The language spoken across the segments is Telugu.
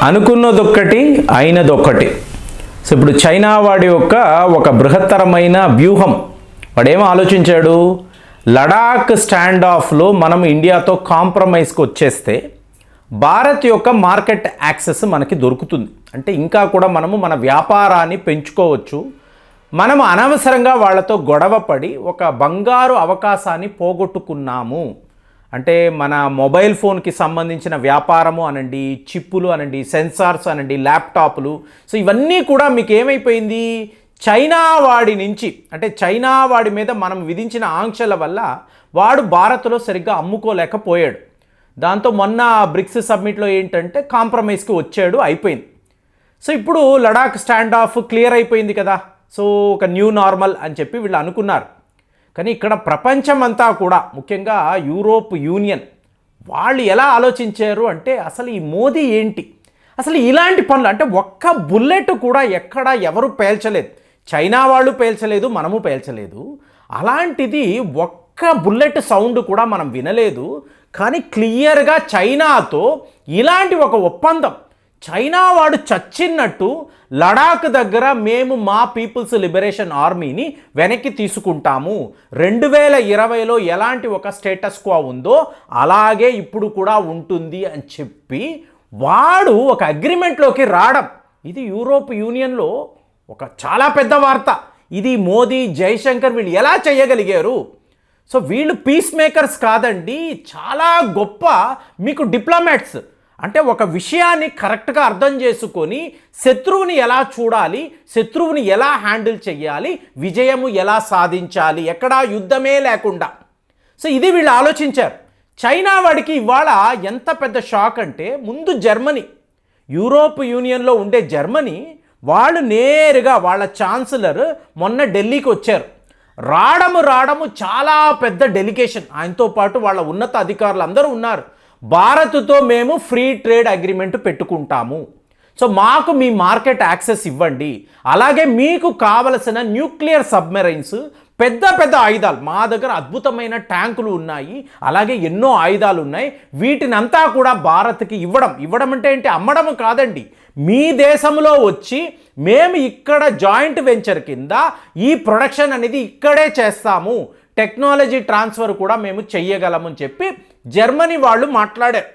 అనుకున్నదొక్కటి అయినదొక్కటి. సో ఇప్పుడు చైనా వాడి యొక్క ఒక బృహత్తరమైన వ్యూహం, వాడేమో ఆలోచించాడు, లడాక్ స్టాండ్ ఆఫ్లో మనం ఇండియాతో కాంప్రమైజ్కి వచ్చేస్తే భారత్ యొక్క మార్కెట్ యాక్సెస్ మనకి దొరుకుతుంది. అంటే ఇంకా కూడా మనము మన వ్యాపారాన్ని పెంచుకోవచ్చు. మనము అనవసరంగా వాళ్ళతో గొడవపడి ఒక బంగారు అవకాశాన్ని పోగొట్టుకున్నాము. అంటే మన మొబైల్ ఫోన్కి సంబంధించిన వ్యాపారము అనండి, చిప్పులు అనండి, సెన్సార్స్ అనండి, ల్యాప్టాప్లు, సో ఇవన్నీ కూడా మీకు ఏమైపోయింది, చైనా వాడి నుంచి, అంటే చైనా వాడి మీద మనం విధించిన ఆంక్షల వల్ల వాడు భారత్లో సరిగ్గా అమ్ముకోలేకపోయాడు. దాంతో మొన్న బ్రిక్స్ సబ్మిట్లో ఏంటంటే కాంప్రమైజ్కి వచ్చాడు, అయిపోయింది. సో ఇప్పుడు లడాక్ స్టాండ్ ఆఫ్ క్లియర్ అయిపోయింది కదా, సో ఒక న్యూ నార్మల్ అని చెప్పి వీళ్ళు అనుకున్నారు. కానీ ఇక్కడ ప్రపంచం అంతా కూడా, ముఖ్యంగా యూరోప్ యూనియన్ వాళ్ళు ఎలా ఆలోచించారు అంటే, అసలు ఈ మోదీ ఏంటి, అసలు ఇలాంటి పనులు అంటే ఒక్క బుల్లెట్ కూడా ఎక్కడ ఎవరు పేల్చలేదు. చైనా వాళ్ళు పేల్చలేదు, మనము పేల్చలేదు. అలాంటిది ఒక్క బుల్లెట్ సౌండ్ కూడా మనం వినలేదు. కానీ క్లియర్గా చైనాతో ఇలాంటి ఒక ఒప్పందం, చైనా వాడు చచ్చినట్టు లడాక్ దగ్గర మేము మా పీపుల్స్ లిబరేషన్ ఆర్మీని వెనక్కి తీసుకుంటాము, 2020లో ఎలాంటి ఒక స్టేటస్ క్వో ఉందో అలాగే ఇప్పుడు కూడా ఉంటుంది అని చెప్పి వాడు ఒక అగ్రిమెంట్లోకి రావడం, ఇది యూరోప్ యూనియన్లో ఒక చాలా పెద్ద వార్త. ఇది మోదీ, జైశంకర్ వీళ్ళు ఎలా చేయగలిగారు? సో వీళ్ళు పీస్ మేకర్స్ కాదండి, చాలా గొప్ప మీకు డిప్లొమాట్స్. అంటే ఒక విషయాన్ని కరెక్ట్గా అర్థం చేసుకొని శత్రువుని ఎలా చూడాలి, శత్రువుని ఎలా హ్యాండిల్ చేయాలి, విజయము ఎలా సాధించాలి, ఎక్కడా యుద్ధమే లేకుండా. సో ఇది వీళ్ళు ఆలోచించారు. చైనా వాడికి ఇవాళ ఎంత పెద్ద షాక్ అంటే, ముందు జర్మనీ, యూరోప్ యూనియన్లో ఉండే జర్మనీ వాళ్ళు నేరుగా వాళ్ళ ఛాన్సలర్ మొన్న ఢిల్లీకి వచ్చారు. రావడము చాలా పెద్ద డెలిగేషన్, ఆయనతో పాటు వాళ్ళ ఉన్నత అధికారులు అందరూ ఉన్నారు. భారత్తో మేము ఫ్రీ ట్రేడ్ అగ్రిమెంట్ పెట్టుకుంటాము, సో మాకు మీ మార్కెట్ యాక్సెస్ ఇవ్వండి, అలాగే మీకు కావలసిన న్యూక్లియర్ సబ్మెరైన్స్, పెద్ద పెద్ద ఆయుధాలు, మా దగ్గర అద్భుతమైన ట్యాంకులు ఉన్నాయి, అలాగే ఎన్నో ఆయుధాలు ఉన్నాయి, వీటినంతా కూడా భారత్కి ఇవ్వడం అంటే ఏంటి, అమ్మడం కాదండి, మీ దేశంలో వచ్చి మేము ఇక్కడ జాయింట్ వెంచర్ కింద ఈ ప్రొడక్షన్ అనేది ఇక్కడే చేస్తాము, టెక్నాలజీ ట్రాన్స్ఫర్ కూడా మేము చెయ్యగలమని చెప్పి జర్మనీ వాళ్ళు మాట్లాడారు.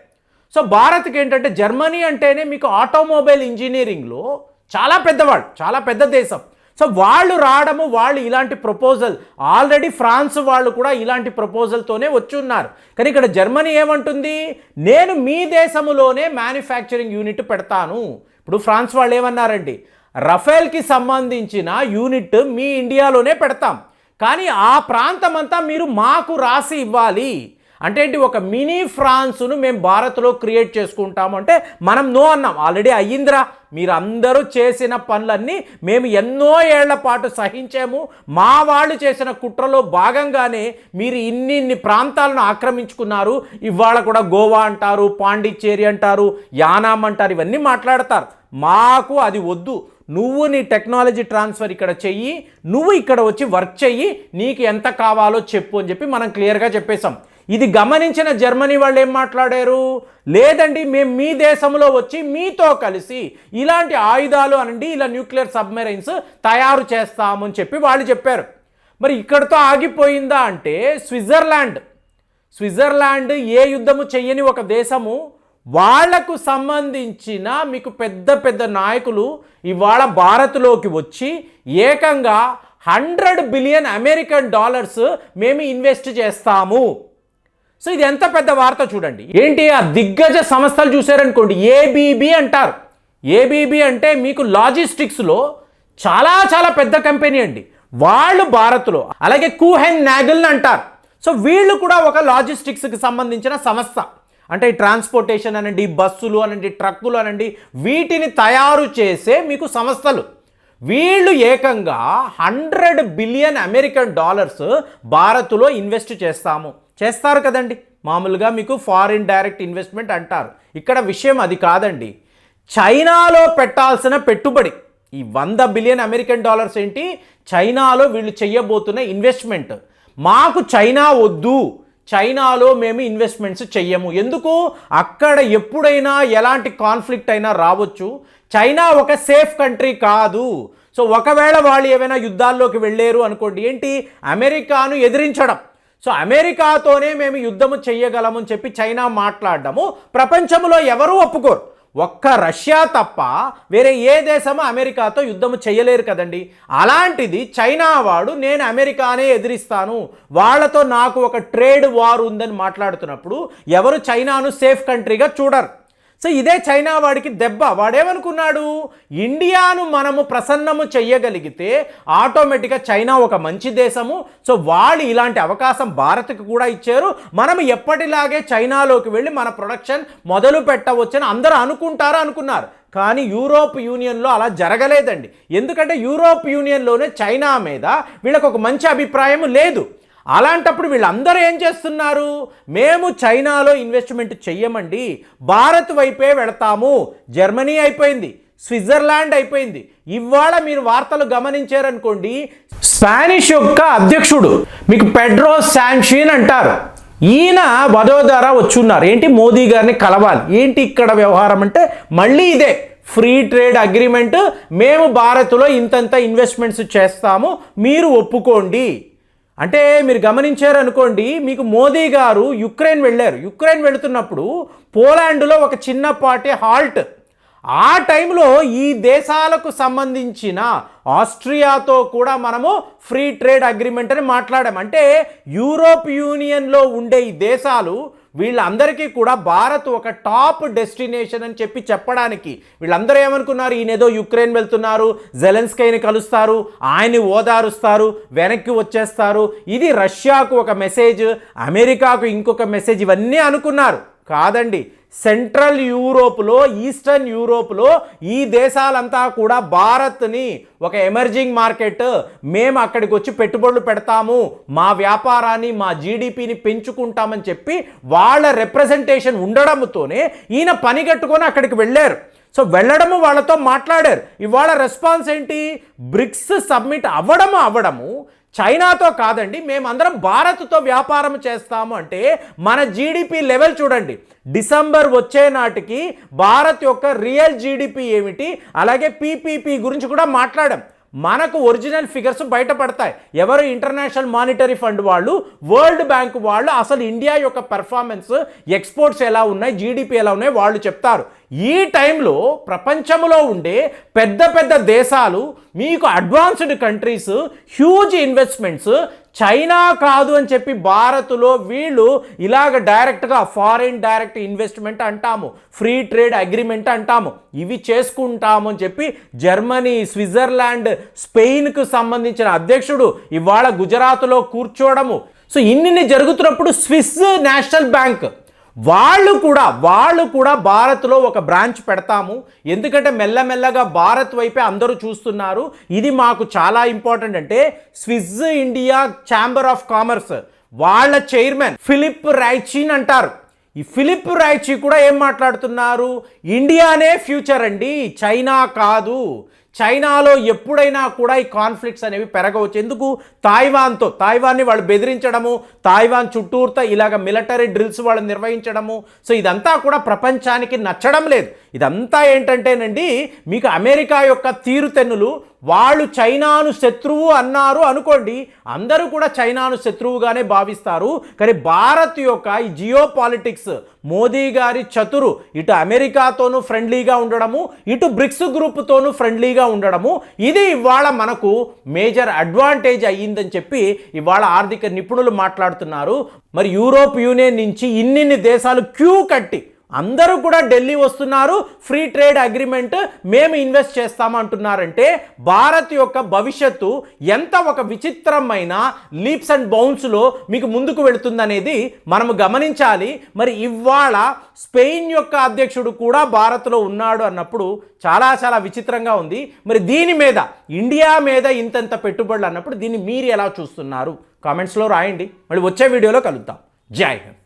సో భారత్కి ఏంటంటే, జర్మనీ అంటేనే మీకు ఆటోమొబైల్ ఇంజనీరింగ్లో చాలా పెద్దవాళ్ళు, చాలా పెద్ద దేశం. సో వాళ్ళు రావడము, వాళ్ళు ఇలాంటి ప్రపోజల్, ఆల్రెడీ ఫ్రాన్స్ వాళ్ళు కూడా ఇలాంటి ప్రపోజల్తోనే వచ్చి ఉన్నారు. కానీ ఇక్కడ జర్మనీ ఏమంటుంది, నేను మీ దేశంలోనే మ్యానుఫ్యాక్చరింగ్ యూనిట్ పెడతాను. ఇప్పుడు ఫ్రాన్స్ వాళ్ళు ఏమన్నారండి, రఫేల్కి సంబంధించిన యూనిట్ మీ ఇండియాలోనే పెడతాం, కానీ ఆ ప్రాంతం అంతా మీరు మాకు రాసి ఇవ్వాలి. అంటే ఏంటి, ఒక మినీ ఫ్రాన్స్ను మేము భారత్లో క్రియేట్ చేసుకుంటాము అంటే మనం నో అన్నాం. ఆల్రెడీ అయ్యిందిరా, మీరు అందరూ చేసిన పనులన్నీ మేము ఎన్నో ఏళ్ల పాటు సహించాము, మా వాళ్ళు చేసిన కుట్రలో భాగంగానే మీరు ఇన్ని ప్రాంతాలను ఆక్రమించుకున్నారు. ఇవాళ కూడా గోవా అంటారు, పాండిచ్చేరి అంటారు, యానాం అంటారు, ఇవన్నీ మాట్లాడతారు. మాకు అది వద్దు, నువ్వు నీ టెక్నాలజీ ట్రాన్స్ఫర్ ఇక్కడ చెయ్యి, నువ్వు ఇక్కడ వచ్చి వర్క్ చెయ్యి, నీకు ఎంత కావాలో చెప్పు అని చెప్పి మనం క్లియర్గా చెప్పేశాం. ఇది గమనించిన జర్మనీ వాళ్ళు ఏం మాట్లాడారు, లేదండి మేము మీ దేశంలో వచ్చి మీతో కలిసి ఇలాంటి ఆయుధాలు అనండి, ఇలా న్యూక్లియర్ సబ్మెరైన్స్ తయారు చేస్తామని చెప్పి వాళ్ళు చెప్పారు. మరి ఇక్కడితో ఆగిపోయిందా అంటే, స్విట్జర్లాండ్ ఏ యుద్ధము చెయ్యని ఒక దేశము, వాళ్లకు సంబంధించిన మీకు పెద్ద పెద్ద నాయకులు ఇవాళ భారత్లోకి వచ్చి ఏకంగా $100 బిలియన్ మేము ఇన్వెస్ట్ చేస్తాము. సో ఇది ఎంత పెద్ద వార్త చూడండి. ఏంటి, ఆ దిగ్గజ సంస్థలు చూసారనుకోండి, ఏబీబీ అంటారు. ఏబీబీ అంటే మీకు లాజిస్టిక్స్లో చాలా చాలా పెద్ద కంపెనీ అండి, వాళ్ళు భారత్లో. అలాగే కూహెన్ నాగల్ అంటారు. సో వీళ్ళు కూడా ఒక లాజిస్టిక్స్కి సంబంధించిన సంస్థ. అంటే ట్రాన్స్పోర్టేషన్ అనండి, బస్సులు అనండి, ట్రక్కులు అనండి, వీటిని తయారు చేసే మీకు సంస్థలు. వీళ్ళు ఏకంగా $100 బిలియన్ భారత్లో ఇన్వెస్ట్ చేస్తారు కదండి. మామూలుగా మీకు ఫారిన్ డైరెక్ట్ ఇన్వెస్ట్మెంట్ అంటారు. ఇక్కడ విషయం అది కాదండి. చైనాలో పెట్టాల్సిన పెట్టుబడి ఈ $100 బిలియన్ ఏంటి, చైనాలో వీళ్ళు చెయ్యబోతున్న ఇన్వెస్ట్మెంట్. మాకు చైనా వద్దు, చైనాలో మేము ఇన్వెస్ట్మెంట్స్ చెయ్యము. ఎందుకు? అక్కడ ఎప్పుడైనా ఎలాంటి కాన్ఫ్లిక్ట్ అయినా రావచ్చు. చైనా ఒక సేఫ్ కంట్రీ కాదు. సో ఒకవేళ వాళ్ళు ఏమైనా యుద్ధాల్లోకి వెళ్ళారు అనుకోండి, ఏంటి, అమెరికాను ఎదిరించడం. సో అమెరికాతోనే మేము యుద్ధము చెయ్యగలమని చెప్పి చైనా మాట్లాడడము ప్రపంచంలో ఎవరూ ఒప్పుకోరు. ఒక్క రష్యా తప్ప వేరే ఏ దేశము అమెరికాతో యుద్ధము చేయలేరు కదండి. అలాంటిది చైనా వాడు నేను అమెరికానే ఎదిరిస్తాను, వాళ్ళతో నాకు ఒక ట్రేడ్ వార్ ఉందని మాట్లాడుతున్నప్పుడు ఎవరు చైనాను సేఫ్ కంట్రీగా చూడరు. సో ఇదే చైనా వాడికి దెబ్బ. వాడేమనుకున్నాడు, ఇండియాను మనము ప్రసన్నము చెయ్యగలిగితే ఆటోమేటిక్గా చైనా ఒక మంచి దేశము. సో వాళ్ళు ఇలాంటి అవకాశం భారత్కి కూడా ఇచ్చారు, మనం ఎప్పటిలాగే చైనాలోకి వెళ్ళి మన ప్రొడక్షన్ మొదలు పెట్టవచ్చని అందరూ అనుకున్నారు. కానీ యూరోప్ యూనియన్లో అలా జరగలేదండి. ఎందుకంటే యూరోప్ యూనియన్లోనే చైనా మీద వీళ్ళకి ఒక మంచి అభిప్రాయం లేదు. అలాంటప్పుడు వీళ్ళందరూ ఏం చేస్తున్నారు, మేము చైనాలో ఇన్వెస్ట్మెంట్ చెయ్యమండి, భారత్ వైపే వెళతాము. జర్మనీ అయిపోయింది, స్విట్జర్లాండ్ అయిపోయింది. ఇవాళ మీరు వార్తలు గమనించారనుకోండి, స్పానిష్ యొక్క అధ్యక్షుడు మీకు పెడ్రో శాంచిన్ అంటారు, ఈయన వడోదర వచ్చున్నారు. ఏంటి, మోదీ గారిని కలవాలి. ఏంటి ఇక్కడ వ్యవహారం అంటే మళ్ళీ ఇదే ఫ్రీ ట్రేడ్ అగ్రిమెంట్, మేము భారత్లో ఇంతంత ఇన్వెస్ట్మెంట్స్ చేస్తాము, మీరు ఒప్పుకోండి అంటే. మీరు గమనించారనుకోండి, మీకు మోదీ గారు యుక్రెయిన్ వెళ్ళారు. యుక్రెయిన్ వెళుతున్నప్పుడు పోలాండ్లో ఒక చిన్నపాటి హాల్ట్. ఆ టైంలో ఈ దేశాలకు సంబంధించిన ఆస్ట్రియాతో కూడా మనము ఫ్రీ ట్రేడ్ అగ్రిమెంట్ అని మాట్లాడాం. అంటే యూరోప్ యూనియన్లో ఉండే ఈ దేశాలు వీళ్ళందరికీ కూడా భారత్ ఒక టాప్ డెస్టినేషన్ అని చెప్పడానికి వీళ్ళందరూ ఏమనుకున్నారు, ఈయనేదో యుక్రెయిన్ వెళ్తున్నారు, జెలెన్స్కీని కలుస్తారు, ఆయన్ని ఓదారుస్తారు, వెనక్కి వచ్చేస్తారు, ఇది రష్యాకు ఒక మెసేజ్, అమెరికాకు ఇంకొక మెసేజ్, ఇవన్నీ అనుకున్నారు. కాదండి, సెంట్రల్ యూరోప్లో, ఈస్టర్న్ యూరోప్లో ఈ దేశాలంతా కూడా భారత్ని ఒక ఎమర్జింగ్ మార్కెట్, మేము అక్కడికి వచ్చి పెట్టుబడులు పెడతాము, మా వ్యాపారాన్ని, మా జీడిపిని పెంచుకుంటామని చెప్పి వాళ్ళ రిప్రజెంటేషన్ ఉండడంతోనే ఈయన పని కట్టుకొని అక్కడికి వెళ్ళారు. సో వెళ్ళడము, వాళ్ళతో మాట్లాడారు. ఇవాళ రెస్పాన్స్ ఏంటి, బ్రిక్స్ సబ్మిట్ అవ్వడము చైనాతో కాదండి, మేమందరం భారత్తో వ్యాపారం చేస్తాము అంటే మన జీడిపి లెవెల్ చూడండి. డిసెంబర్ వచ్చే నాటికి భారత్ యొక్క రియల్ జీడిపి ఏమిటి, అలాగే పీపీపీ గురించి కూడా మాట్లాడాం. మనకు ఒరిజినల్ ఫిగర్స్ బయటపడతాయి. ఎవరు, ఇంటర్నేషనల్ మానిటరీ ఫండ్ వాళ్ళు, వరల్డ్ బ్యాంక్ వాళ్ళు అసలు ఇండియా యొక్క పెర్ఫార్మెన్స్, ఎక్స్పోర్ట్స్ ఎలా ఉన్నాయి, జీడిపి ఎలా ఉన్నాయి వాళ్ళు చెప్తారు. ఈ టైంలో ప్రపంచంలో ఉండే పెద్ద పెద్ద దేశాలు, మీకు advanced countries, huge investments, China కాదు అని చెప్పి భారత్లో వీళ్ళు ఇలాగ డైరెక్ట్గా ఫారిన్ డైరెక్ట్ ఇన్వెస్ట్మెంట్ అంటాము, ఫ్రీ ట్రేడ్ అగ్రిమెంట్ అంటాము, ఇవి చేసుకుంటాము అని చెప్పి జర్మనీ, స్విట్జర్లాండ్, స్పెయిన్కు సంబంధించిన అధ్యక్షుడు ఇవాళ గుజరాత్లో కూర్చోవడము. సో ఇన్ని జరుగుతున్నప్పుడు స్విస్ నేషనల్ బ్యాంక్ వాళ్ళు కూడా భారత్లో ఒక బ్రాంచ్ పెడతాము, ఎందుకంటే మెల్లమెల్లగా భారత్ వైపే అందరూ చూస్తున్నారు, ఇది మాకు చాలా ఇంపార్టెంట్ అంటే. Swiss India chamber of commerce వాళ్ళ చైర్మన్ ఫిలిప్ రైచిన్ అంటారు. ఈ ఫిలిప్ రైచి కూడా ఏం మాట్లాడుతున్నారు, ఇండియానే ఫ్యూచర్ అండి, చైనా కాదు. చైనాలో ఎప్పుడైనా కూడా ఈ కాన్ఫ్లిక్ట్స్ అనేవి పెరగవచ్చు. ఎందుకు, తాయివాన్ని వాళ్ళు బెదిరించడము, తాయివాన్ చుట్టూర్తా ఇలాగ మిలిటరీ డ్రిల్స్ వాళ్ళు నిర్వహించడము. సో ఇదంతా కూడా ప్రపంచానికి నచ్చడం లేదు. ఇదంతా ఏంటంటేనండి, మీకు అమెరికా యొక్క తీరుతెన్నులు. వాళ్ళు చైనాను శత్రువు అన్నారు అనుకోండి, అందరూ కూడా చైనాను శత్రువుగానే భావిస్తారు. కానీ భారత్ యొక్క ఈ జియో పాలిటిక్స్, మోదీ గారి చతురు, ఇటు అమెరికాతోనూ ఫ్రెండ్లీగా ఉండడము, ఇటు బ్రిక్స్ గ్రూప్తోనూ ఫ్రెండ్లీగా ఉండడము, ఇది ఇవాళ మనకు మేజర్ అడ్వాంటేజ్ అయ్యిందని చెప్పి ఇవాళ ఆర్థిక నిపుణులు మాట్లాడుతున్నారు. మరి యూరోప్ యూనియన్ నుంచి ఇన్ని దేశాలు క్యూ కట్టి అందరూ కూడా ఢిల్లీ వస్తున్నారు, ఫ్రీ ట్రేడ్ అగ్రిమెంట్ మేము ఇన్వెస్ట్ చేస్తామంటున్నారంటే భారత్ యొక్క భవిష్యత్తు ఎంత ఒక విచిత్రమైన లీప్స్ అండ్ బౌన్స్లో మీకు ముందుకు వెళుతుందనేది మనము గమనించాలి. మరి ఇవాళ స్పెయిన్ యొక్క అధ్యక్షుడు కూడా భారత్లో ఉన్నాడు అన్నప్పుడు చాలా విచిత్రంగా ఉంది. మరి దీని మీద, ఇండియా మీద ఇంతంత పెట్టుబడులు అన్నప్పుడు దీన్ని మీరు ఎలా చూస్తున్నారు? కామెంట్స్లో రాయండి. మళ్ళీ వచ్చే వీడియోలో కలుద్దాం. జై హింద్.